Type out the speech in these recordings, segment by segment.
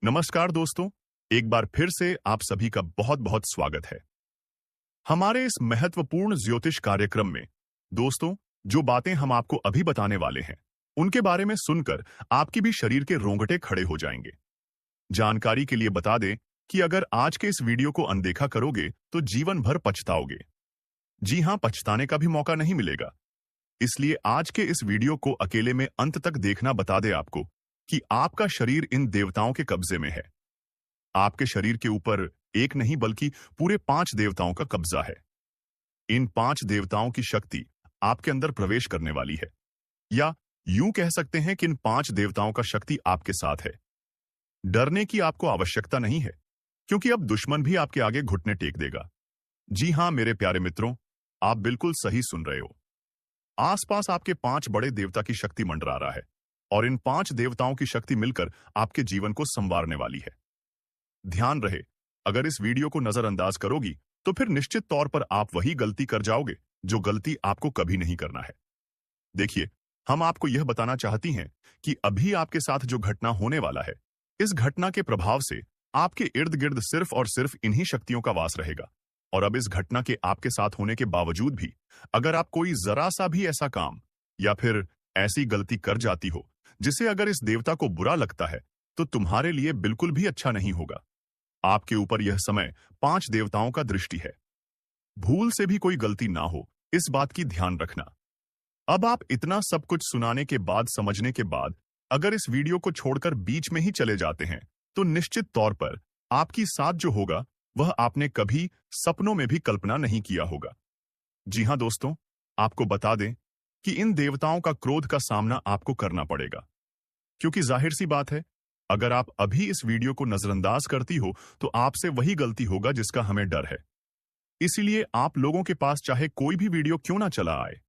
नमस्कार दोस्तों, एक बार फिर से आप सभी का बहुत बहुत स्वागत है हमारे इस महत्वपूर्ण ज्योतिष कार्यक्रम में। दोस्तों, जो बातें हम आपको अभी बताने वाले हैं, उनके बारे में सुनकर आपकी भी शरीर के रोंगटे खड़े हो जाएंगे। जानकारी के लिए बता दें कि अगर आज के इस वीडियो को अनदेखा करोगे तो जीवन भर पछताओगे। जी हां, पछताने का भी मौका नहीं मिलेगा। इसलिए आज के इस वीडियो को अकेले में अंत तक देखना बता दे आपको कि आपका शरीर इन देवताओं के कब्जे में है। आपके शरीर के ऊपर एक नहीं बल्कि पूरे 5 देवताओं का कब्जा है। इन 5 देवताओं की शक्ति आपके अंदर प्रवेश करने वाली है, या यूं कह सकते हैं कि इन 5 देवताओं का शक्ति आपके साथ है। डरने की आपको आवश्यकता नहीं है, क्योंकि अब दुश्मन भी आपके आगे घुटने टेक देगा। जी हां मेरे प्यारे मित्रों, आप बिल्कुल सही सुन रहे हो। आसपास आपके 5 बड़े देवता की शक्ति मंडरा रहा है, और इन 5 देवताओं की शक्ति मिलकर आपके जीवन को संवारने वाली है। ध्यान रहे, अगर इस वीडियो को नजरअंदाज करोगी तो फिर निश्चित तौर पर आप वही गलती कर जाओगे जो गलती आपको कभी नहीं करना है। देखिए, हम आपको यह बताना चाहती हैं कि अभी आपके साथ जो घटना होने वाला है, इस घटना के प्रभाव से आपके इर्द गिर्द सिर्फ और सिर्फ इन्हीं शक्तियों का वास रहेगा। और अब इस घटना के आपके साथ होने के बावजूद भी अगर आप कोई जरा सा भी ऐसा काम या फिर ऐसी गलती कर जाती हो जिसे अगर इस देवता को बुरा लगता है, तो तुम्हारे लिए बिल्कुल भी अच्छा नहीं होगा। आपके ऊपर यह समय 5 देवताओं का दृष्टि है। भूल से भी कोई गलती ना हो, इस बात की ध्यान रखना। अब आप इतना सब कुछ सुनाने के बाद, समझने के बाद, अगर इस वीडियो को छोड़कर बीच में ही चले जाते हैं, तो निश्चित तौर पर आपकी साथ जो होगा वह आपने कभी सपनों में भी कल्पना नहीं किया होगा। जी हां दोस्तों, आपको बता दें कि इन देवताओं का क्रोध का सामना आपको करना पड़ेगा, क्योंकि जाहिर सी बात है, अगर आप अभी इस वीडियो को नजरअंदाज करती हो तो आपसे वही गलती होगा जिसका हमें डर है। इसीलिए आप लोगों के पास चाहे कोई भी वीडियो क्यों ना चला आए,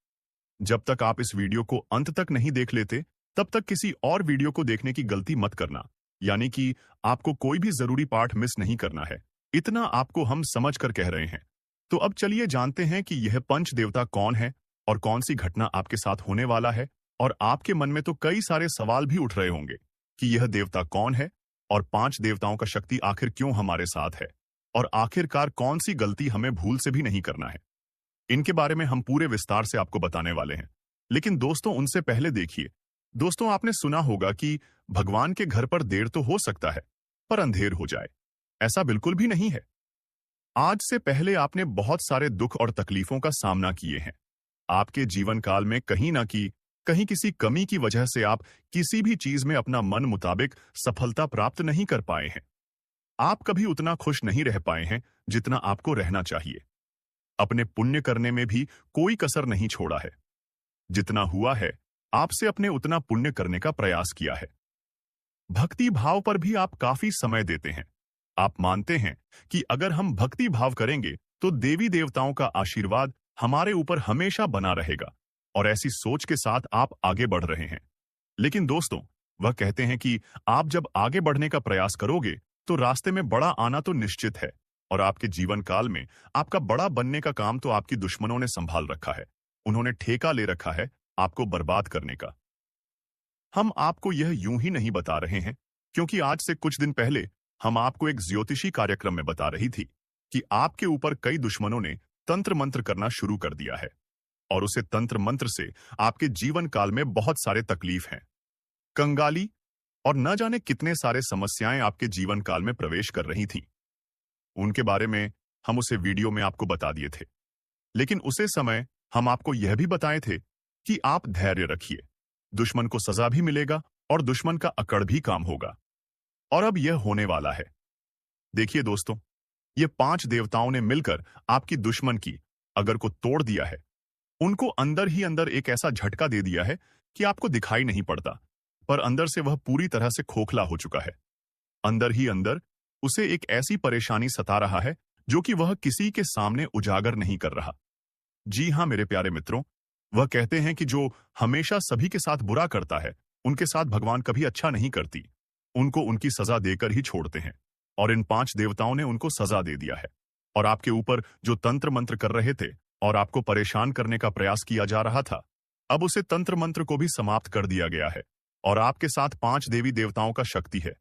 जब तक आप इस वीडियो को अंत तक नहीं देख लेते, तब तक किसी और वीडियो को देखने की गलती मत करना। यानी कि आपको कोई भी जरूरी पार्ट मिस नहीं करना है, इतना आपको हम समझ कर कह रहे हैं। तो अब चलिए जानते हैं कि यह पंच देवता कौन है और कौन सी घटना आपके साथ होने वाला है। और आपके मन में तो कई सारे सवाल भी उठ रहे होंगे कि यह देवता कौन है और 5 देवताओं का शक्ति आखिर क्यों हमारे साथ है, और आखिरकार कौन सी गलती हमें भूल से भी नहीं करना है। इनके बारे में हम पूरे विस्तार से आपको बताने वाले हैं। लेकिन दोस्तों, उनसे पहले देखिए, दोस्तों आपने सुना होगा कि भगवान के घर पर देर तो हो सकता है, पर अंधेर हो जाए, ऐसा बिल्कुल भी नहीं है। आज से पहले आपने बहुत सारे दुख और तकलीफों का सामना किए हैं। आपके जीवन काल में कहीं ना कहीं किसी कमी की वजह से आप किसी भी चीज में अपना मन मुताबिक सफलता प्राप्त नहीं कर पाए हैं। आप कभी उतना खुश नहीं रह पाए हैं जितना आपको रहना चाहिए। अपने पुण्य करने में भी कोई कसर नहीं छोड़ा है। जितना हुआ है, आपसे अपने उतना पुण्य करने का प्रयास किया है। भक्ति भाव पर भी आप काफी समय देते हैं। आप मानते हैं कि अगर हम भक्ति भाव करेंगे तो देवी देवताओं का आशीर्वाद हमारे ऊपर हमेशा बना रहेगा, और ऐसी सोच के साथ आप आगे बढ़ रहे हैं। लेकिन दोस्तों, वह कहते हैं कि आप जब आगे बढ़ने का प्रयास करोगे तो रास्ते में बड़ा आना तो निश्चित है, और आपके जीवन काल में आपका बड़ा बनने का काम तो आपकी दुश्मनों ने संभाल रखा है। उन्होंने ठेका ले रखा है आपको बर्बाद करने का। हम आपको यह यूं ही नहीं बता रहे हैं, क्योंकि आज से कुछ दिन पहले हम आपको एक ज्योतिषी कार्यक्रम में बता रही थी कि आपके ऊपर कई दुश्मनों ने तंत्र मंत्र करना शुरू कर दिया है, और उसे तंत्र मंत्र से आपके जीवन काल में बहुत सारे तकलीफ हैं, कंगाली और न जाने कितने सारे समस्याएं आपके जीवन काल में प्रवेश कर रही थीं। उनके बारे में हम उसे वीडियो में आपको बता दिए थे। लेकिन उसे समय हम आपको यह भी बताए थे कि आप धैर्य रखिए, दुश्मन को सजा भी मिलेगा और दुश्मन का अकड़ भी काम होगा। और अब यह होने वाला है। देखिए दोस्तों, ये 5 देवताओं ने मिलकर आपकी दुश्मन की अगर को तोड़ दिया है। उनको अंदर ही अंदर एक ऐसा झटका दे दिया है कि आपको दिखाई नहीं पड़ता, पर अंदर से वह पूरी तरह से खोखला हो चुका है। अंदर ही अंदर उसे एक ऐसी परेशानी सता रहा है जो कि वह किसी के सामने उजागर नहीं कर रहा। जी हां मेरे प्यारे मित्रों, वह कहते हैं कि जो हमेशा सभी के साथ बुरा करता है, उनके साथ भगवान कभी अच्छा नहीं करती। उनको उनकी सजा देकर ही छोड़ते हैं, और इन 5 देवताओं ने उनको सजा दे दिया है। और आपके ऊपर जो तंत्र मंत्र कर रहे थे और आपको परेशान करने का प्रयास किया जा रहा था, अब उसे तंत्र मंत्र को भी समाप्त कर दिया गया है, और आपके साथ 5 देवी देवताओं का शक्ति है।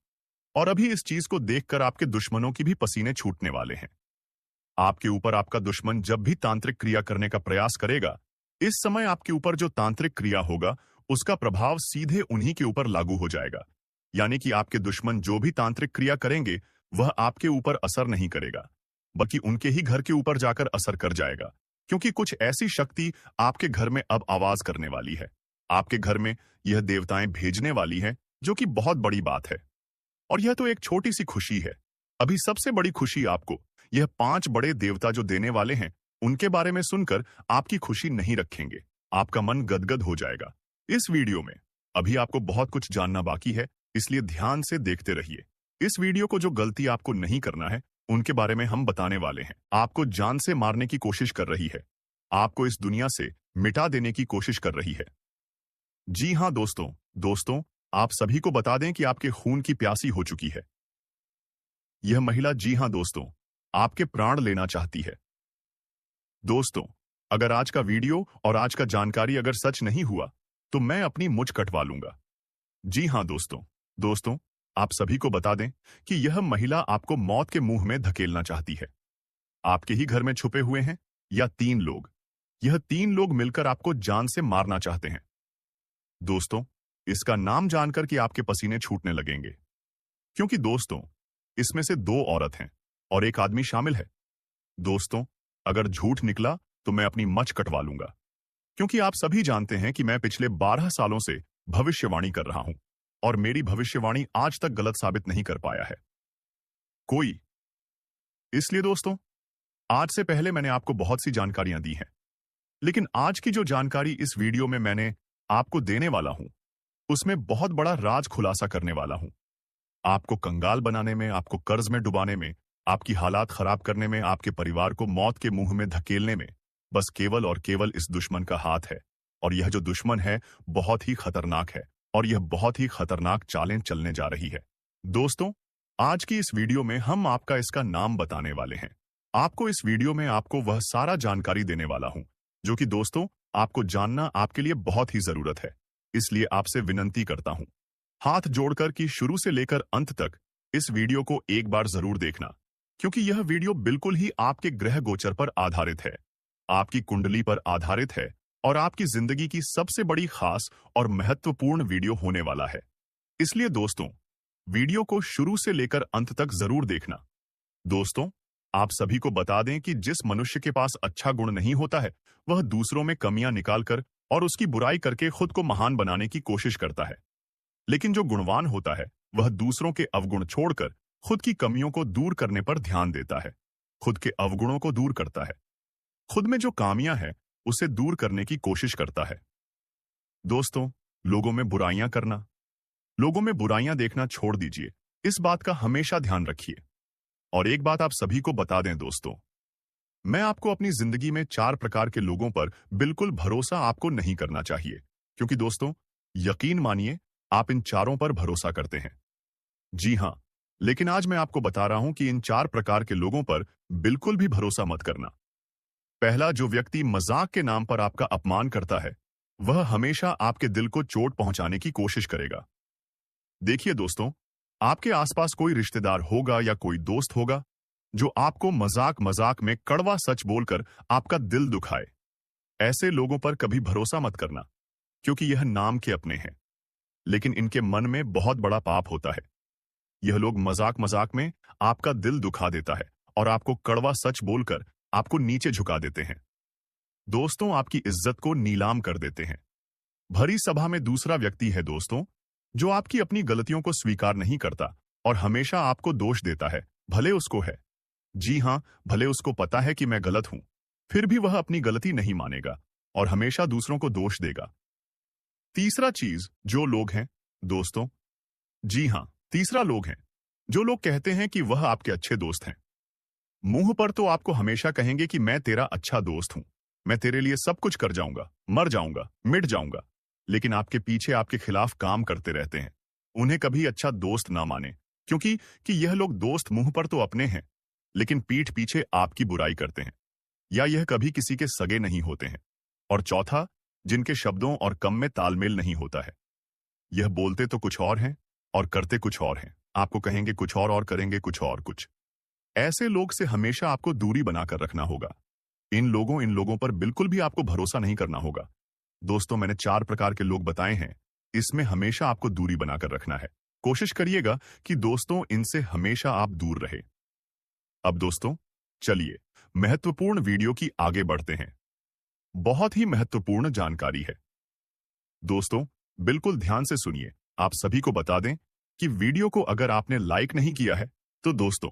और अभी इस चीज को देखकर आपके दुश्मनों की भी पसीने छूटने वाले हैं। आपके ऊपर आपका दुश्मन जब भी तांत्रिक क्रिया करने का प्रयास करेगा, इस समय आपके ऊपर जो तांत्रिक क्रिया होगा उसका प्रभाव सीधे उन्हीं के ऊपर लागू हो जाएगा। यानी कि आपके दुश्मन जो भी तांत्रिक क्रिया करेंगे वह आपके ऊपर असर नहीं करेगा, बल्कि उनके ही घर के ऊपर जाकर असर कर जाएगा। क्योंकि कुछ ऐसी शक्ति आपके घर में अब आवाज करने वाली है, आपके घर में यह देवताएं भेजने वाली है, जो कि बहुत बड़ी बात है। और यह तो एक छोटी सी खुशी है। अभी सबसे बड़ी खुशी आपको यह 5 बड़े देवता जो देने वाले हैं उनके बारे में सुनकर आपकी खुशी नहीं रखेंगे, आपका मन गदगद हो जाएगा। इस वीडियो में अभी आपको बहुत कुछ जानना बाकी है, इसलिए ध्यान से देखते रहिए। इस वीडियो को जो गलती आपको नहीं करना है उनके बारे में हम बताने वाले हैं। आपको जान से मारने की कोशिश कर रही है, आपको इस दुनिया से मिटा देने की कोशिश कर रही है। जी हाँ दोस्तों, आप सभी को बता दें कि आपके खून की प्यासी हो चुकी है। यह महिला, जी हाँ दोस्तों, आपके प्राण लेना चाहती है। दोस्तों, अगर आज का वीडियो और आज का जानकारी अगर सच नहीं हुआ तो मैं अपनी मुझ कटवा लूंगा। जी हाँ दोस्तों, आप सभी को बता दें कि यह महिला आपको मौत के मुंह में धकेलना चाहती है। आपके ही घर में छुपे हुए हैं या 3 लोग, यह 3 लोग मिलकर आपको जान से मारना चाहते हैं। दोस्तों, इसका नाम जानकर कि आपके पसीने छूटने लगेंगे, क्योंकि दोस्तों इसमें से 2 औरत हैं और 1 आदमी शामिल है। दोस्तों, अगर झूठ निकला तो मैं अपनी मच कटवा लूंगा, क्योंकि आप सभी जानते हैं कि मैं पिछले 12 सालों से भविष्यवाणी कर रहा हूं और मेरी भविष्यवाणी आज तक गलत साबित नहीं कर पाया है कोई। इसलिए दोस्तों, आज से पहले मैंने आपको बहुत सी जानकारियां दी हैं, लेकिन आज की जो जानकारी इस वीडियो में मैंने आपको देने वाला हूं उसमें बहुत बड़ा राज खुलासा करने वाला हूं। आपको कंगाल बनाने में, आपको कर्ज में डुबाने में, आपकी हालात खराब करने में, आपके परिवार को मौत के मुंह में धकेलने में बस केवल और केवल इस दुश्मन का हाथ है। और यह जो दुश्मन है बहुत ही खतरनाक है और यह बहुत ही खतरनाक चालें चलने जा रही है। दोस्तों, आज की इस वीडियो में हम आपका इसका नाम बताने वाले हैं। आपको इस वीडियो में आपको वह सारा जानकारी देने वाला हूं जो कि दोस्तों आपको जानना आपके लिए बहुत ही जरूरत है। इसलिए आपसे विनती करता हूं हाथ जोड़कर कि शुरू से लेकर अंत तक इस वीडियो को एक बार जरूर देखना, क्योंकि यह वीडियो बिल्कुल ही आपके ग्रह गोचर पर आधारित है, आपकी कुंडली पर आधारित है और आपकी जिंदगी की सबसे बड़ी खास और महत्वपूर्ण वीडियो होने वाला है। इसलिए दोस्तों, वीडियो को शुरू से लेकर अंत तक जरूर देखना। दोस्तों, आप सभी को बता दें कि जिस मनुष्य के पास अच्छा गुण नहीं होता है वह दूसरों में कमियां निकालकर और उसकी बुराई करके खुद को महान बनाने की कोशिश करता है, लेकिन जो गुणवान होता है वह दूसरों के अवगुण छोड़कर खुद की कमियों को दूर करने पर ध्यान देता है, खुद के अवगुणों को दूर करता है, खुद में जो खामियां हैं उसे दूर करने की कोशिश करता है। दोस्तों, लोगों में बुराइयां करना, लोगों में बुराइयां देखना छोड़ दीजिए, इस बात का हमेशा ध्यान रखिए। और एक बात आप सभी को बता दें दोस्तों, मैं आपको अपनी जिंदगी में 4 प्रकार के लोगों पर बिल्कुल भरोसा आपको नहीं करना चाहिए, क्योंकि दोस्तों यकीन मानिए आप इन चारों पर भरोसा करते हैं। जी हां, लेकिन आज मैं आपको बता रहा हूं कि इन 4 प्रकार के लोगों पर बिल्कुल भी भरोसा मत करना। पहला, जो व्यक्ति मजाक के नाम पर आपका अपमान करता है वह हमेशा आपके दिल को चोट पहुंचाने की कोशिश करेगा। देखिए दोस्तों, आपके आसपास कोई रिश्तेदार होगा या कोई दोस्त होगा जो आपको मजाक मजाक में कड़वा सच बोलकर आपका दिल दुखाए। ऐसे लोगों पर कभी भरोसा मत करना, क्योंकि यह नाम के अपने हैं, लेकिन इनके मन में बहुत बड़ा पाप होता है। यह लोग मजाक मजाक में आपका दिल दुखा देता है और आपको कड़वा सच बोलकर आपको नीचे झुका देते हैं। दोस्तों, आपकी इज्जत को नीलाम कर देते हैं। भरी सभा में दूसरा व्यक्ति है दोस्तों जो आपकी अपनी गलतियों को स्वीकार नहीं करता और हमेशा आपको दोष देता है, भले उसको है, जी हां, भले उसको पता है कि मैं गलत हूं, फिर भी वह अपनी गलती नहीं मानेगा और हमेशा दूसरों को दोष देगा। तीसरा चीज, जो लोग हैं दोस्तों, जी हां, तीसरा लोग हैं जो लोग कहते हैं कि वह आपके अच्छे दोस्त हैं। मुंह पर तो आपको हमेशा कहेंगे कि मैं तेरा अच्छा दोस्त हूं, मैं तेरे लिए सब कुछ कर जाऊंगा, मर जाऊंगा, मिट जाऊंगा, लेकिन आपके पीछे आपके खिलाफ काम करते रहते हैं। उन्हें कभी अच्छा दोस्त ना माने, क्योंकि यह लोग दोस्त मुंह पर तो अपने हैं लेकिन पीठ पीछे आपकी बुराई करते हैं, या यह कभी किसी के सगे नहीं होते हैं। और चौथा, जिनके शब्दों और कम में तालमेल नहीं होता है। यह बोलते तो कुछ और हैं और करते कुछ और हैं। आपको कहेंगे कुछ और करेंगे कुछ और कुछ। ऐसे लोग से हमेशा आपको दूरी बनाकर रखना होगा। इन लोगों पर बिल्कुल भी आपको भरोसा नहीं करना होगा। दोस्तों, मैंने 4 प्रकार के लोग बताए हैं। इसमें हमेशा आपको दूरी बनाकर रखना है। कोशिश करिएगा कि दोस्तों इनसे हमेशा आप दूर रहे। अब दोस्तों, चलिए महत्वपूर्ण वीडियो की आगे बढ़ते हैं। बहुत ही महत्वपूर्ण जानकारी है। दोस्तों, बिल्कुल ध्यान से सुनिए। आप सभी को बता दें कि वीडियो को अगर आपने लाइक नहीं किया है, तो दोस्तों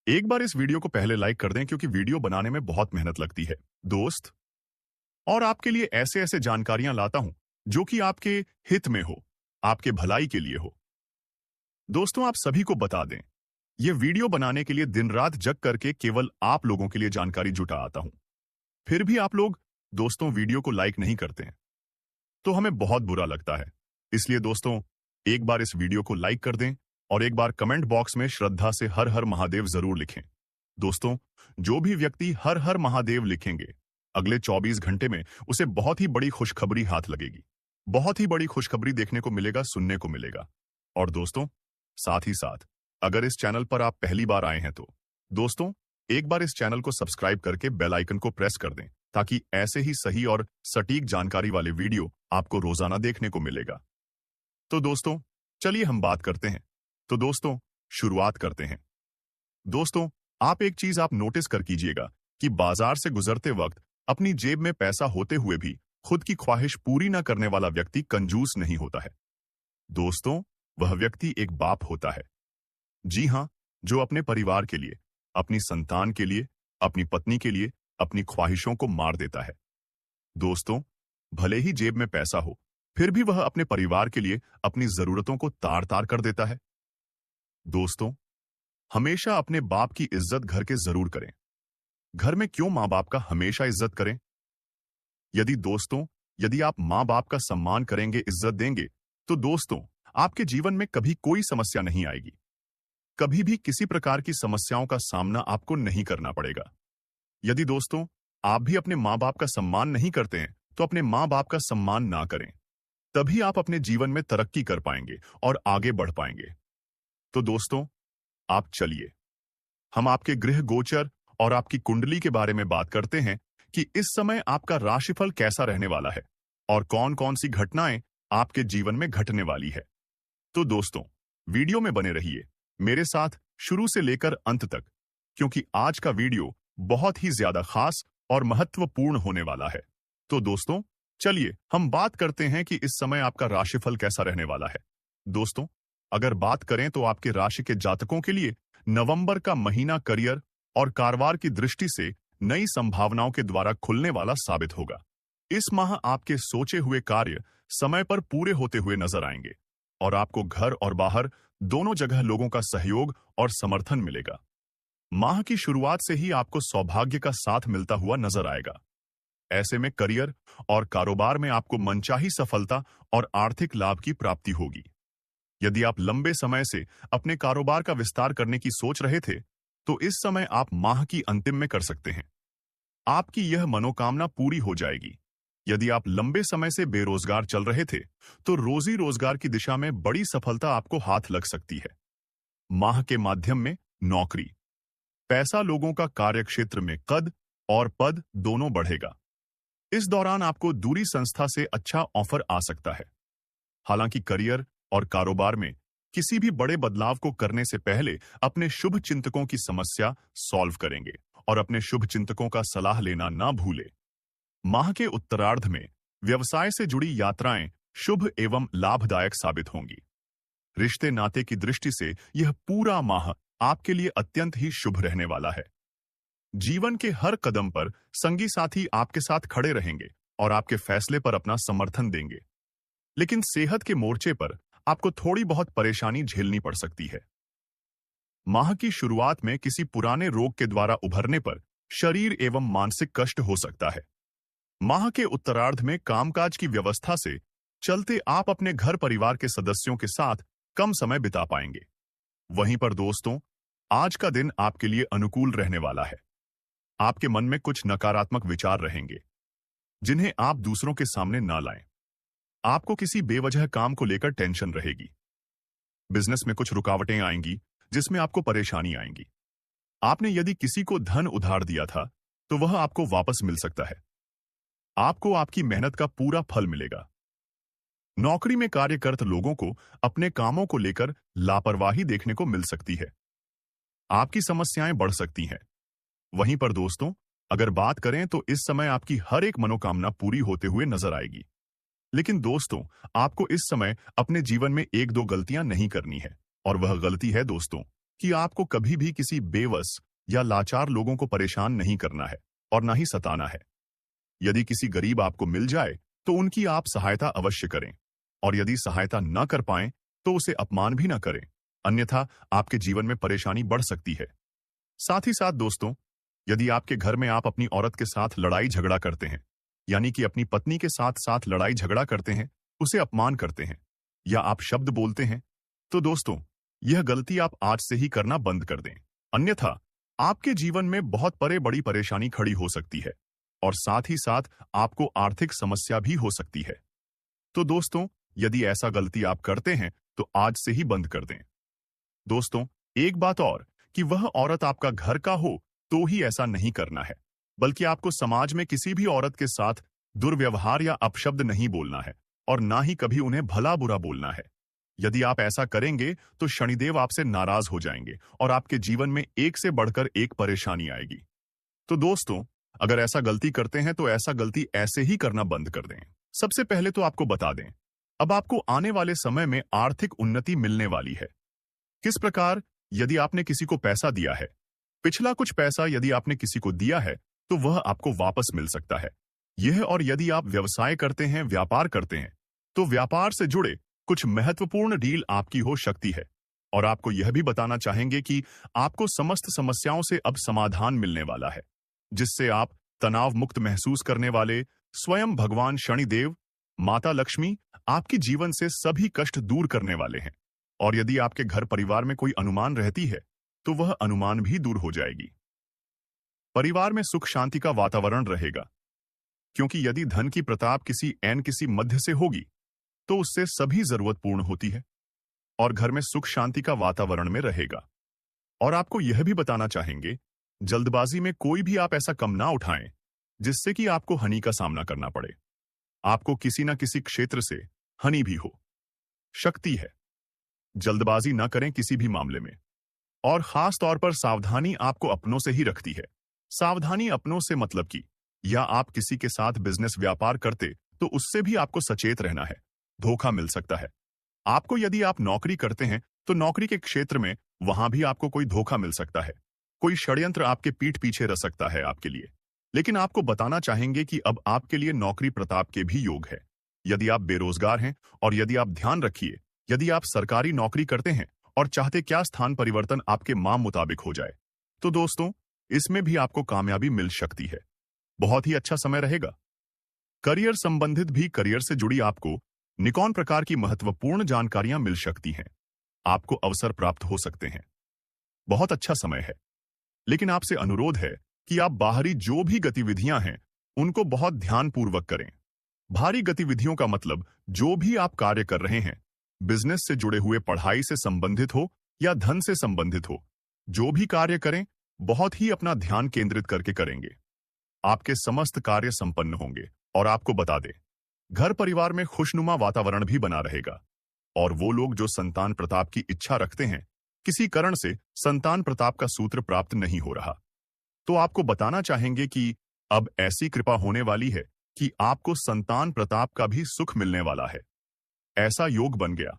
एक बार इस वीडियो को पहले लाइक कर दें, क्योंकि वीडियो बनाने में बहुत मेहनत लगती है दोस्त। और आपके लिए ऐसे ऐसे जानकारियां लाता हूं जो कि आपके हित में हो, आपके भलाई के लिए हो। दोस्तों, आप सभी को बता दें, यह वीडियो बनाने के लिए दिन रात जग करके केवल आप लोगों के लिए जानकारी जुटा आता हूं। फिर भी आप लोग दोस्तों वीडियो को लाइक नहीं करते हैं, तो हमें बहुत बुरा लगता है। इसलिए दोस्तों, एक बार इस वीडियो को लाइक कर दें और एक बार कमेंट बॉक्स में श्रद्धा से हर हर महादेव जरूर लिखें। दोस्तों, जो भी व्यक्ति हर हर महादेव लिखेंगे, अगले 24 घंटे में उसे बहुत ही बड़ी खुशखबरी हाथ लगेगी। बहुत ही बड़ी खुशखबरी देखने को मिलेगा, सुनने को मिलेगा। और दोस्तों, साथ ही साथ अगर इस चैनल पर आप पहली बार आए हैं तो दोस्तों एक बार इस चैनल को सब्सक्राइब करके बेल आइकन को प्रेस कर दें, ताकि ऐसे ही सही और सटीक जानकारी वाले वीडियो आपको रोजाना देखने को मिलेगा। तो दोस्तों, चलिए हम बात करते हैं। तो दोस्तों, शुरुआत करते हैं। दोस्तों, आप नोटिस कर कीजिएगा कि बाजार से गुजरते वक्त अपनी जेब में पैसा होते हुए भी खुद की ख्वाहिश पूरी न करने वाला व्यक्ति कंजूस नहीं होता है। दोस्तों, वह व्यक्ति एक बाप होता है। जी हां, जो अपने परिवार के लिए, अपनी संतान के लिए, अपनी पत्नी के लिए अपनी ख्वाहिशों को मार देता है। दोस्तों, भले ही जेब में पैसा हो, फिर भी वह अपने परिवार के लिए अपनी जरूरतों को तार तार कर देता है। दोस्तों, हमेशा अपने बाप की इज्जत घर के जरूर करें। घर में क्यों मां बाप का हमेशा इज्जत करें? यदि आप मां बाप का सम्मान करेंगे, इज्जत देंगे, तो दोस्तों आपके जीवन में कभी कोई समस्या नहीं आएगी। कभी भी किसी प्रकार की समस्याओं का सामना आपको नहीं करना पड़ेगा। यदि दोस्तों आप भी अपने मां बाप का सम्मान नहीं करते हैं, तो अपने मां बाप का सम्मान ना करें। तभी आप अपने जीवन में तरक्की कर पाएंगे और आगे बढ़ पाएंगे। तो दोस्तों, आप चलिए हम आपके गृह गोचर और आपकी कुंडली के बारे में बात करते हैं कि इस समय आपका राशिफल कैसा रहने वाला है और कौन कौन सी घटनाएं आपके जीवन में घटने वाली है। तो दोस्तों, वीडियो में बने रहिए मेरे साथ शुरू से लेकर अंत तक, क्योंकि आज का वीडियो बहुत ही ज्यादा खास और महत्वपूर्ण होने वाला है। तो दोस्तों, चलिए हम बात करते हैं कि इस समय आपका राशिफल कैसा रहने वाला है। दोस्तों, अगर बात करें तो आपके राशि के जातकों के लिए नवंबर का महीना करियर और कारोबार की दृष्टि से नई संभावनाओं के द्वारा खुलने वाला साबित होगा। इस माह आपके सोचे हुए कार्य समय पर पूरे होते हुए नजर आएंगे और आपको घर और बाहर दोनों जगह लोगों का सहयोग और समर्थन मिलेगा। माह की शुरुआत से ही आपको सौभाग्य का साथ मिलता हुआ नजर आएगा। ऐसे में करियर और कारोबार में आपको मनचाही सफलता और आर्थिक लाभ की प्राप्ति होगी। यदि आप लंबे समय से अपने कारोबार का विस्तार करने की सोच रहे थे, तो इस समय आप माह की अंतिम में कर सकते हैं। आपकी यह मनोकामना पूरी हो जाएगी। यदि आप लंबे समय से बेरोजगार चल रहे थे, तो रोजी रोजगार की दिशा में बड़ी सफलता आपको हाथ लग सकती है। माह के माध्यम में नौकरी, पैसा, लोगों का कार्यक्षेत्र में कद और पद दोनों बढ़ेगा। इस दौरान आपको दूरी संस्था से अच्छा ऑफर आ सकता है। हालांकि करियर और कारोबार में किसी भी बड़े बदलाव को करने से पहले अपने शुभ चिंतकों की समस्या सॉल्व करेंगे और अपने शुभ चिंतकों का सलाह लेना ना भूलें। माह के उत्तरार्ध में व्यवसाय से जुड़ी यात्राएं शुभ एवं लाभदायक साबित होंगी। रिश्ते नाते की दृष्टि से यह पूरा माह आपके लिए अत्यंत ही शुभ रहने वाला है। जीवन के हर कदम पर संगी साथी आपके साथ खड़े रहेंगे और आपके फैसले पर अपना समर्थन देंगे। लेकिन सेहत के मोर्चे पर आपको थोड़ी बहुत परेशानी झेलनी पड़ सकती है। माह की शुरुआत में किसी पुराने रोग के द्वारा उभरने पर शरीर एवं मानसिक कष्ट हो सकता है। माह के उत्तरार्ध में कामकाज की व्यवस्था से चलते आप अपने घर परिवार के सदस्यों के साथ कम समय बिता पाएंगे। वहीं पर दोस्तों, आज का दिन आपके लिए अनुकूल रहने वाला है। आपके मन में कुछ नकारात्मक विचार रहेंगे, जिन्हें आप दूसरों के सामने ना लाएं। आपको किसी बेवजह काम को लेकर टेंशन रहेगी। बिजनेस में कुछ रुकावटें आएंगी जिसमें आपको परेशानी आएंगी। आपने यदि किसी को धन उधार दिया था तो वह आपको वापस मिल सकता है। आपको आपकी मेहनत का पूरा फल मिलेगा। नौकरी में कार्यरत लोगों को अपने कामों को लेकर लापरवाही देखने को मिल सकती है। आपकी समस्याएं बढ़ सकती हैं। वहीं पर दोस्तों, अगर बात करें तो इस समय आपकी हर एक मनोकामना पूरी होते हुए नजर आएगी। लेकिन दोस्तों, आपको इस समय अपने जीवन में एक दो गलतियां नहीं करनी है, और वह गलती है दोस्तों कि आपको कभी भी किसी बेवस या लाचार लोगों को परेशान नहीं करना है और ना ही सताना है। यदि किसी गरीब आपको मिल जाए तो उनकी आप सहायता अवश्य करें, और यदि सहायता न कर पाएं तो उसे अपमान भी न करें, अन्यथा आपके जीवन में परेशानी बढ़ सकती है। साथ ही साथ दोस्तों, यदि आपके घर में आप अपनी औरत के साथ लड़ाई झगड़ा करते हैं, यानी कि अपनी पत्नी के साथ साथ लड़ाई झगड़ा करते हैं, उसे अपमान करते हैं या आप शब्द बोलते हैं, तो दोस्तों यह गलती आप आज से ही करना बंद कर दें, अन्यथा आपके जीवन में बहुत बड़ी परेशानी खड़ी हो सकती है और साथ ही साथ आपको आर्थिक समस्या भी हो सकती है। तो दोस्तों, यदि ऐसा गलती आप करते हैं तो आज से ही बंद कर दें। दोस्तों, एक बात और कि वह औरत आपका घर का हो तो ही ऐसा नहीं करना है, बल्कि आपको समाज में किसी भी औरत के साथ दुर्व्यवहार या अपशब्द नहीं बोलना है और ना ही कभी उन्हें भला बुरा बोलना है। यदि आप ऐसा करेंगे तो शनिदेव आपसे नाराज हो जाएंगे और आपके जीवन में एक से बढ़कर एक परेशानी आएगी। तो दोस्तों, अगर ऐसा गलती करते हैं तो ऐसा गलती ऐसे ही करना बंद कर दें। सबसे पहले तो आपको बता दें, अब आपको आने वाले समय में आर्थिक उन्नति मिलने वाली है। किस प्रकार? यदि आपने किसी को पैसा दिया है, पिछला कुछ पैसा यदि आपने किसी को दिया है तो वह आपको वापस मिल सकता है। यह, और यदि आप व्यवसाय करते हैं, व्यापार करते हैं, तो व्यापार से जुड़े कुछ महत्वपूर्ण डील आपकी हो सकती है। और आपको यह भी बताना चाहेंगे कि आपको समस्त समस्याओं से अब समाधान मिलने वाला है, जिससे आप तनाव मुक्त महसूस करने वाले स्वयं भगवान शनिदेव, माता लक्ष्मी आपके जीवन से सभी कष्ट दूर करने वाले हैं। और यदि आपके घर परिवार में कोई अनुमान रहती है तो वह अनुमान भी दूर हो जाएगी। परिवार में सुख शांति का वातावरण रहेगा, क्योंकि यदि धन की प्रताप किसी मध्य से होगी तो उससे सभी जरूरत पूर्ण होती है और घर में सुख शांति का वातावरण में रहेगा। और आपको यह भी बताना चाहेंगे, जल्दबाजी में कोई भी आप ऐसा कदम ना उठाएं जिससे कि आपको हानि का सामना करना पड़े। आपको किसी न किसी क्षेत्र से हानि भी हो सकती है। जल्दबाजी ना करें किसी भी मामले में, और खास तौर पर सावधानी आपको अपनों से ही रखती है। सावधानी अपनों से मतलब कि या आप किसी के साथ बिजनेस व्यापार करते तो उससे भी आपको सचेत रहना है, धोखा मिल सकता है। आपको यदि आप नौकरी करते हैं तो नौकरी के क्षेत्र में वहां भी आपको कोई धोखा मिल सकता है, कोई षड्यंत्र आपके पीठ पीछे रह सकता है आपके लिए। लेकिन आपको बताना चाहेंगे कि अब आपके लिए नौकरी प्रताप के भी योग है। यदि आप बेरोजगार हैं, और यदि आप ध्यान रखिए, यदि आप सरकारी नौकरी करते हैं और चाहते क्या स्थान परिवर्तन आपके मांग मुताबिक हो जाए, तो दोस्तों इसमें भी आपको कामयाबी मिल सकती है। बहुत ही अच्छा समय रहेगा। करियर संबंधित भी करियर से जुड़ी आपको निकॉन प्रकार की महत्वपूर्ण जानकारियां मिल सकती हैं। आपको अवसर प्राप्त हो सकते हैं। बहुत अच्छा समय है। लेकिन आपसे अनुरोध है कि आप बाहरी जो भी गतिविधियां हैं उनको बहुत ध्यानपूर्वक करें। भारी गतिविधियों का मतलब जो भी आप कार्य कर रहे हैं, बिजनेस से जुड़े हुए, पढ़ाई से संबंधित हो या धन से संबंधित हो, जो भी कार्य करें बहुत ही अपना ध्यान केंद्रित करके करेंगे। आपके समस्त कार्य संपन्न होंगे। और आपको बता दें, घर परिवार में खुशनुमा वातावरण भी बना रहेगा। और वो लोग जो संतान प्रताप की इच्छा रखते हैं, किसी कारण से संतान प्रताप का सूत्र प्राप्त नहीं हो रहा, तो आपको बताना चाहेंगे कि अब ऐसी कृपा होने वाली है कि आपको संतान प्रताप का भी सुख मिलने वाला है। ऐसा योग बन गया।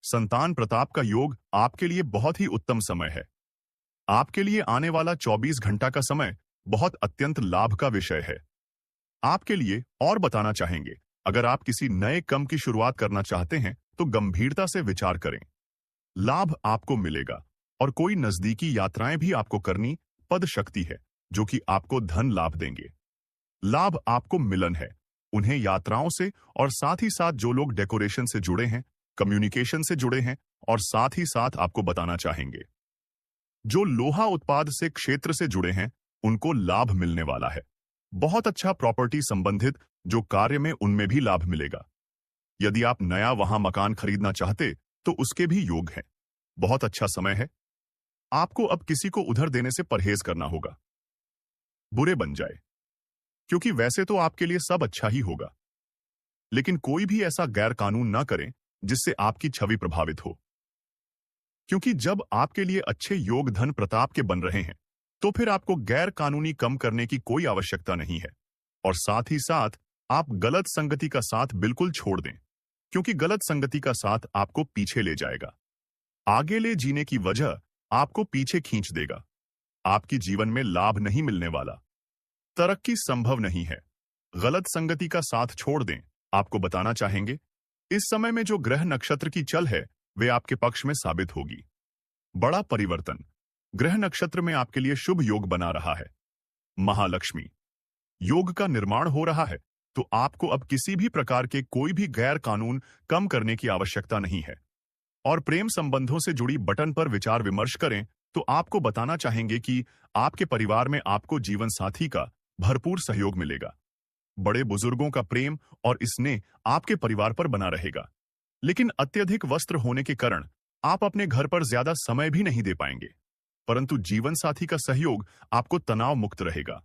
संतान प्रताप का योग आपके लिए बहुत ही उत्तम समय है। आपके लिए आने वाला 24 घंटा का समय बहुत अत्यंत लाभ का विषय है आपके लिए। और बताना चाहेंगे, अगर आप किसी नए काम की शुरुआत करना चाहते हैं तो गंभीरता से विचार करें। लाभ आपको मिलेगा, और कोई नजदीकी यात्राएं भी आपको करनी पद शक्ति है जो कि आपको धन लाभ देंगे। लाभ आपको मिलन है उन्हें यात्राओं से, और साथ ही साथ जो लोग डेकोरेशन से जुड़े हैं, कम्युनिकेशन से जुड़े हैं, और साथ ही साथ आपको बताना चाहेंगे जो लोहा उत्पाद से क्षेत्र से जुड़े हैं उनको लाभ मिलने वाला है। बहुत अच्छा प्रॉपर्टी संबंधित जो कार्य में, उनमें भी लाभ मिलेगा। यदि आप नया वहां मकान खरीदना चाहते तो उसके भी योग हैं। बहुत अच्छा समय है। आपको अब किसी को उधार देने से परहेज करना होगा। बुरे बन जाए, क्योंकि वैसे तो आपके लिए सब अच्छा ही होगा, लेकिन कोई भी ऐसा गैर कानून ना करें जिससे आपकी छवि प्रभावित हो। क्योंकि जब आपके लिए अच्छे योग धन प्रताप के बन रहे हैं, तो फिर आपको गैर कानूनी कम करने की कोई आवश्यकता नहीं है। और साथ ही साथ आप गलत संगति का साथ बिल्कुल छोड़ दें, क्योंकि गलत संगति का साथ आपको पीछे ले जाएगा, आगे ले जीने की वजह आपको पीछे खींच देगा। आपकी जीवन में लाभ नहीं मिलने वाला, तरक्की संभव नहीं है। गलत संगति का साथ छोड़ दें। आपको बताना चाहेंगे, इस समय में जो ग्रह नक्षत्र की चल है वे आपके पक्ष में साबित होगी। बड़ा परिवर्तन ग्रह नक्षत्र में आपके लिए शुभ योग बना रहा है। महालक्ष्मी योग का निर्माण हो रहा है, तो आपको अब किसी भी प्रकार के कोई भी गैर कानून कम करने की आवश्यकता नहीं है। और प्रेम संबंधों से जुड़ी बटन पर विचार विमर्श करें तो आपको बताना चाहेंगे कि आपके परिवार में आपको जीवन साथी का भरपूर सहयोग मिलेगा। बड़े बुजुर्गों का प्रेम और स्नेह आपके परिवार पर बना रहेगा, लेकिन अत्यधिक वस्त्र होने के कारण आप अपने घर पर ज्यादा समय भी नहीं दे पाएंगे। परंतु जीवन साथी का सहयोग आपको तनाव मुक्त रहेगा।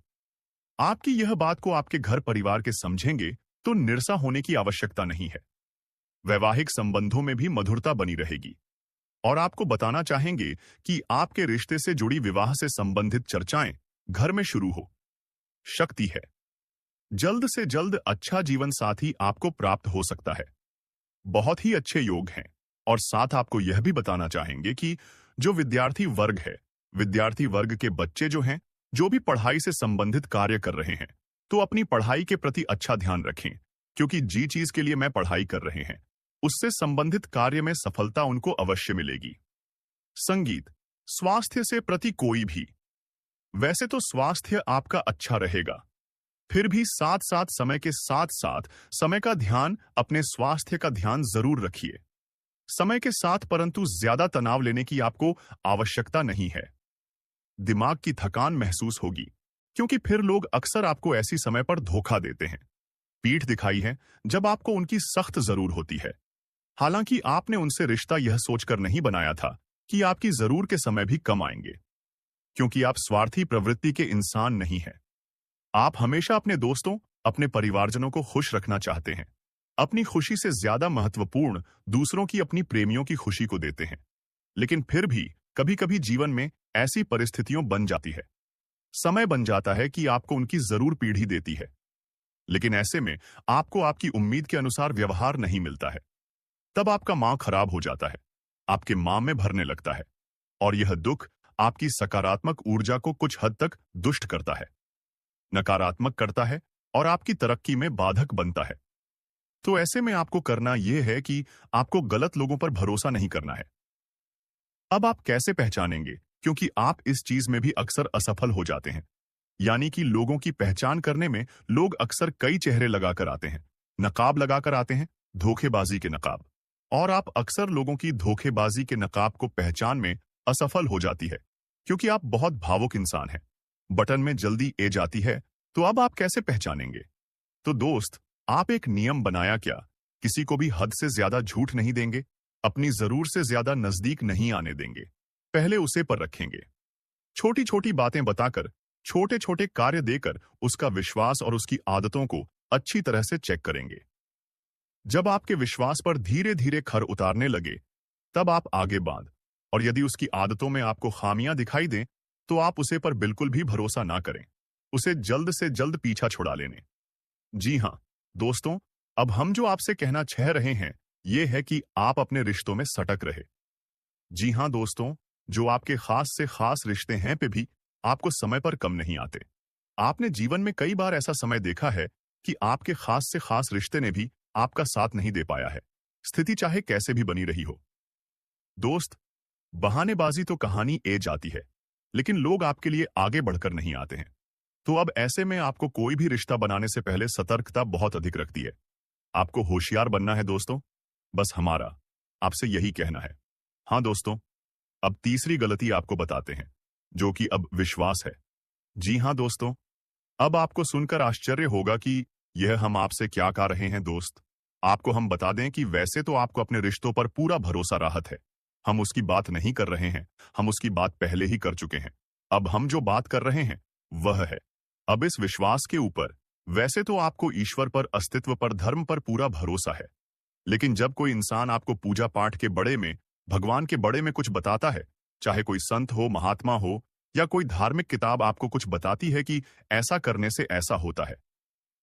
आपकी यह बात को आपके घर परिवार के समझेंगे तो निराशा होने की आवश्यकता नहीं है। वैवाहिक संबंधों में भी मधुरता बनी रहेगी। और आपको बताना चाहेंगे कि आपके रिश्ते से जुड़ी विवाह से संबंधित चर्चाएं घर में शुरू हो। शक्ति है, जल्द से जल्द अच्छा जीवन साथी आपको प्राप्त हो सकता है। बहुत ही अच्छे योग हैं। और साथ आपको यह भी बताना चाहेंगे कि जो विद्यार्थी वर्ग है, विद्यार्थी वर्ग के बच्चे जो हैं, जो भी पढ़ाई से संबंधित कार्य कर रहे हैं, तो अपनी पढ़ाई के प्रति अच्छा ध्यान रखें, क्योंकि जी चीज के लिए मैं पढ़ाई कर रहे हैं, उससे संबंधित कार्य में सफलता उनको अवश्य मिलेगी। संगीत, स्वास्थ्य से प्रति कोई भी, वैसे तो स्वास्थ्य आपका अच्छा रहेगा, फिर भी साथ साथ समय के साथ साथ समय का ध्यान, अपने स्वास्थ्य का ध्यान जरूर रखिए समय के साथ, परंतु ज्यादा तनाव लेने की आपको आवश्यकता नहीं है। दिमाग की थकान महसूस होगी, क्योंकि फिर लोग अक्सर आपको ऐसी समय पर धोखा देते हैं। पीठ दिखाई है जब आपको उनकी सख्त जरूर होती है। हालांकि आपने उनसे रिश्ता यह सोचकर नहीं बनाया था कि आपकी जरूर के समय भी कम आएंगे, क्योंकि आप स्वार्थी प्रवृत्ति के इंसान नहीं हैं। आप हमेशा अपने दोस्तों, अपने परिवारजनों को खुश रखना चाहते हैं। अपनी खुशी से ज्यादा महत्वपूर्ण दूसरों की, अपनी प्रेमियों की खुशी को देते हैं। लेकिन फिर भी कभी कभी जीवन में ऐसी परिस्थितियों बन जाती है, समय बन जाता है कि आपको उनकी जरूर पीढ़ी देती है, लेकिन ऐसे में आपको आपकी उम्मीद के अनुसार व्यवहार नहीं मिलता है। तब आपका मां खराब हो जाता है, आपके मां में भरने लगता है, और यह दुख आपकी सकारात्मक ऊर्जा को कुछ हद तक दुष्ट करता है, नकारात्मक करता है और आपकी तरक्की में बाधक बनता है। तो ऐसे में आपको करना यह है कि आपको गलत लोगों पर भरोसा नहीं करना है। अब आप कैसे पहचानेंगे, क्योंकि आप इस चीज में भी अक्सर असफल हो जाते हैं, यानी कि लोगों की पहचान करने में लोग अक्सर कई चेहरे लगाकर आते हैं, नकाब लगाकर आते हैं, धोखेबाजी के नकाब, और आप अक्सर लोगों की धोखेबाजी के नकाब को पहचान में असफल हो जाती है, क्योंकि आप बहुत भावुक इंसान हैं। बटन में जल्दी ए जाती है, तो अब आप कैसे पहचानेंगे? तो दोस्त, आप एक नियम बनाया क्या, किसी को भी हद से ज्यादा झूठ नहीं देंगे, अपनी जरूर से ज्यादा नजदीक नहीं आने देंगे, पहले उसे पर रखेंगे। छोटी छोटी बातें बताकर, छोटे छोटे कार्य देकर उसका विश्वास और उसकी आदतों को अच्छी तरह से चेक करेंगे। जब आपके विश्वास पर धीरे धीरे खर उतारने लगे, तब आप आगे बांध, और यदि उसकी आदतों में आपको खामियां दिखाई दें, तो आप उसे पर बिल्कुल भी भरोसा ना करें, उसे जल्द से जल्द पीछा छुड़ा लेने। जी हां दोस्तों, अब हम जो आपसे कहना चाह रहे हैं यह है कि आप अपने रिश्तों में सटक रहे। जी हां दोस्तों, जो आपके खास से खास रिश्ते हैं पे भी आपको समय पर कम नहीं आते। आपने जीवन में कई बार ऐसा समय देखा है कि आपके खास से खास रिश्ते ने भी आपका साथ नहीं दे पाया है, स्थिति चाहे कैसे भी बनी रही हो। दोस्त, बहानेबाजी तो कहानी ए जाती है, लेकिन लोग आपके लिए आगे बढ़कर नहीं आते हैं। तो अब ऐसे में आपको कोई भी रिश्ता बनाने से पहले सतर्कता बहुत अधिक रखती है। आपको होशियार बनना है दोस्तों, बस हमारा आपसे यही कहना है। हाँ दोस्तों, अब तीसरी गलती आपको बताते हैं, जो कि अब विश्वास है। जी हाँ दोस्तों, अब आपको सुनकर आश्चर्य होगा कि यह हम आपसे क्या कह रहे हैं दोस्त। आपको हम बता दें कि वैसे तो आपको अपने रिश्तों पर पूरा भरोसा राहत है। हम उसकी बात नहीं कर रहे हैं, हम उसकी बात पहले ही कर चुके हैं। अब हम जो बात कर रहे हैं वह है अब इस विश्वास के ऊपर। वैसे तो आपको ईश्वर पर, अस्तित्व पर, धर्म पर पूरा भरोसा है, लेकिन जब कोई इंसान आपको पूजा पाठ के बड़े में, भगवान के बड़े में कुछ बताता है, चाहे कोई संत हो, महात्मा हो, या कोई धार्मिक किताब आपको कुछ बताती है कि ऐसा करने से ऐसा होता है,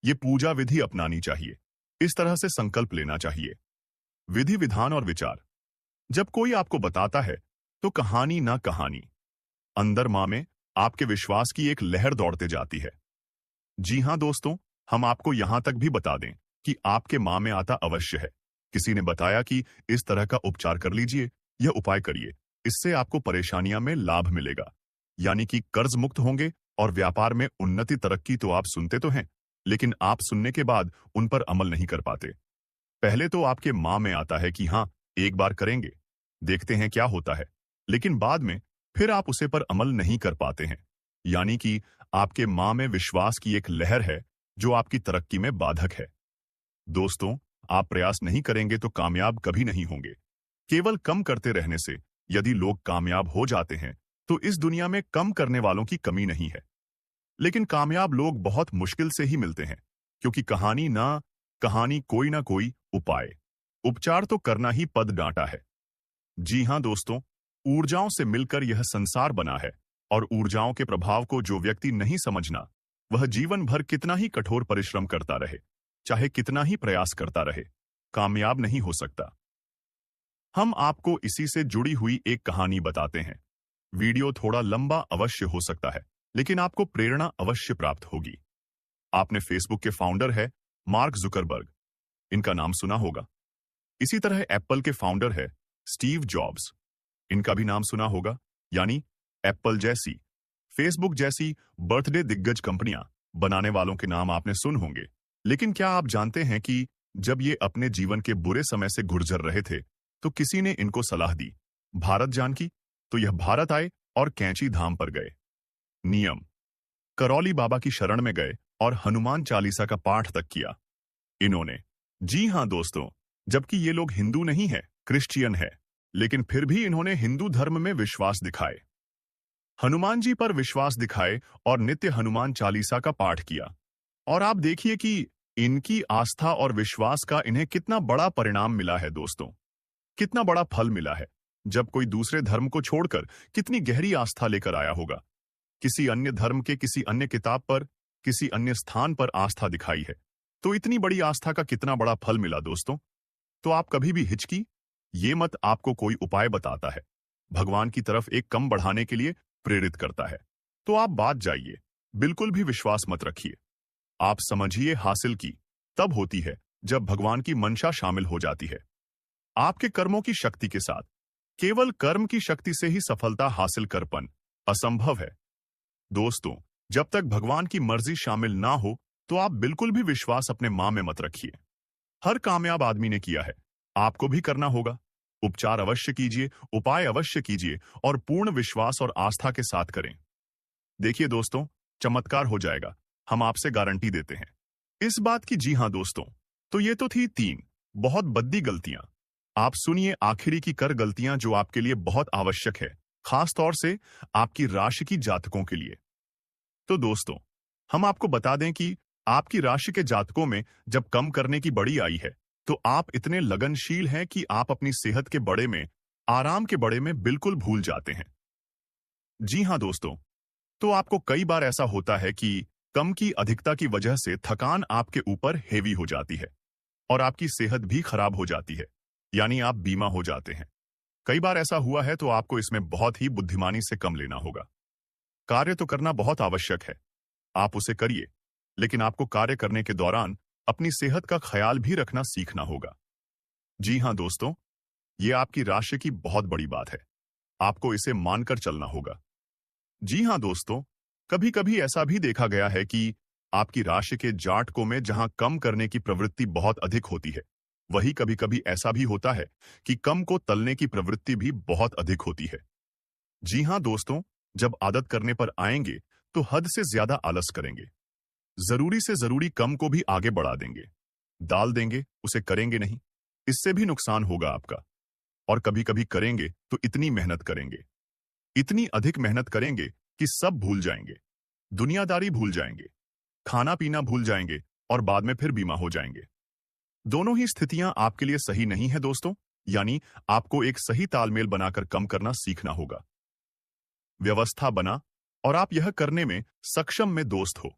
ये पूजा विधि अपनानी चाहिए, इस तरह से संकल्प लेना चाहिए। विधि, विधान और विचार जब कोई आपको बताता है तो कहानी ना कहानी, अंदर मां में आपके विश्वास की एक लहर दौड़ते जाती है। जी हां दोस्तों, हम आपको यहां तक भी बता दें कि आपके मां में आता अवश्य है। किसी ने बताया कि इस तरह का उपचार कर लीजिए, यह उपाय करिए, इससे आपको परेशानियां में लाभ मिलेगा, यानी कि कर्ज मुक्त होंगे और व्यापार में उन्नति, तरक्की। तो आप सुनते तो हैं, लेकिन आप सुनने के बाद उन पर अमल नहीं कर पाते। पहले तो आपके मां में आता है कि हाँ, एक बार करेंगे, देखते हैं क्या होता है, लेकिन बाद में फिर आप उसे पर अमल नहीं कर पाते हैं, यानी कि आपके मां में विश्वास की एक लहर है जो आपकी तरक्की में बाधक है। दोस्तों, आप प्रयास नहीं करेंगे तो कामयाब कभी नहीं होंगे। केवल कम करते रहने से यदि लोग कामयाब हो जाते हैं तो इस दुनिया में कम करने वालों की कमी नहीं है। लेकिन कामयाब लोग बहुत मुश्किल से ही मिलते हैं, क्योंकि कहानी कोई ना कोई उपाय, उपचार तो करना ही पद डांटा है। जी हां दोस्तों, ऊर्जाओं से मिलकर यह संसार बना है, और ऊर्जाओं के प्रभाव को जो व्यक्ति नहीं समझना, वह जीवन भर कितना ही कठोर परिश्रम करता रहे, चाहे कितना ही प्रयास करता रहे, कामयाब नहीं हो सकता। हम आपको इसी से जुड़ी हुई एक कहानी बताते हैं। वीडियो थोड़ा लंबा अवश्य हो सकता है, लेकिन आपको प्रेरणा अवश्य प्राप्त होगी। आपने फेसबुक के फाउंडर है मार्क जुकरबर्ग, इनका नाम सुना होगा। इसी तरह एप्पल के फाउंडर है स्टीव जॉब्स, इनका भी नाम सुना होगा। यानी एप्पल जैसी, फेसबुक जैसी बर्थडे दिग्गज कंपनियां बनाने वालों के नाम आपने सुन होंगे। लेकिन क्या आप जानते हैं कि जब ये अपने जीवन के बुरे समय से गुजर रहे थे तो किसी ने इनको सलाह दी भारत जान की, तो यह भारत आए और कैंची धाम पर गए। नियम, करौली बाबा की शरण में गए और हनुमान चालीसा का पाठ तक किया इन्होंने। जी हां दोस्तों, जबकि ये लोग हिंदू नहीं है, क्रिश्चियन है, लेकिन फिर भी इन्होंने हिंदू धर्म में विश्वास दिखाए, हनुमान जी पर विश्वास दिखाए और नित्य हनुमान चालीसा का पाठ किया। और आप देखिए कि इनकी आस्था और विश्वास का इन्हें कितना बड़ा परिणाम मिला है दोस्तों, कितना बड़ा फल मिला है। जब कोई दूसरे धर्म को छोड़कर कितनी गहरी आस्था लेकर आया होगा, किसी अन्य धर्म के किसी अन्य किताब पर, किसी अन्य स्थान पर आस्था दिखाई है, तो इतनी बड़ी आस्था का कितना बड़ा फल मिला दोस्तों। तो आप कभी भी हिचकी ये मत, आपको कोई उपाय बताता है, भगवान की तरफ एक कम बढ़ाने के लिए प्रेरित करता है, तो आप बात जाइए, बिल्कुल भी विश्वास मत रखिए। आप समझिए, हासिल की तब होती है जब भगवान की मंशा शामिल हो जाती है। आपके कर्मों की शक्ति के साथ, केवल कर्म की शक्ति से ही सफलता हासिल कर पाना असंभव है दोस्तों। जब तक भगवान की मर्जी शामिल ना हो तो आप बिल्कुल भी विश्वास अपने मां में मत रखिए। हर कामयाब आदमी ने किया है, आपको भी करना होगा। उपचार अवश्य कीजिए, उपाय अवश्य कीजिए, और पूर्ण विश्वास और आस्था के साथ करें। देखिए दोस्तों, चमत्कार हो जाएगा, हम आपसे गारंटी देते हैं इस बात की। जी हां दोस्तों, तो ये तो थी 3 बहुत बद्दी गलतियां। आप सुनिए आखिरी की कर गलतियां जो आपके लिए बहुत आवश्यक है, खास तौर से आपकी राशि की जातकों के लिए। तो दोस्तों, हम आपको बता दें कि आपकी राशि के जातकों में जब कम करने की बड़ी आई है, तो आप इतने लगनशील हैं कि आप अपनी सेहत के बड़े में, आराम के बड़े में बिल्कुल भूल जाते हैं। जी हां दोस्तों, तो आपको कई बार ऐसा होता है कि कम की अधिकता की वजह से थकान आपके ऊपर हेवी हो जाती है और आपकी सेहत भी खराब हो जाती है, यानी आप बीमा हो जाते हैं। कई बार ऐसा हुआ है, तो आपको इसमें बहुत ही बुद्धिमानी से कम लेना होगा। कार्य तो करना बहुत आवश्यक है, आप उसे करिए, लेकिन आपको कार्य करने के दौरान अपनी सेहत का ख्याल भी रखना सीखना होगा। जी हां दोस्तों, यह आपकी राशि की बहुत बड़ी बात है, आपको इसे मानकर चलना होगा। जी हां दोस्तों, कभी कभी ऐसा भी देखा गया है कि आपकी राशि के जातकों में जहां कम करने की प्रवृत्ति बहुत अधिक होती है, वही कभी कभी ऐसा भी होता है कि कम को तलने की प्रवृत्ति भी बहुत अधिक होती है। जी हां दोस्तों, जब आदत करने पर आएंगे तो हद से ज्यादा आलस करेंगे, जरूरी से जरूरी कम को भी आगे बढ़ा देंगे। डाल देंगे, उसे करेंगे नहीं। इससे भी नुकसान होगा आपका। और कभी कभी करेंगे तो इतनी मेहनत करेंगे, इतनी अधिक मेहनत करेंगे कि सब भूल जाएंगे, दुनियादारी भूल जाएंगे, खाना पीना भूल जाएंगे और बाद में फिर बीमा हो जाएंगे। दोनों ही स्थितियां आपके लिए सही नहीं है दोस्तों। यानी आपको एक सही तालमेल बनाकर कम करना सीखना होगा। व्यवस्था बना और आप यह करने में सक्षम में दोस्त हो।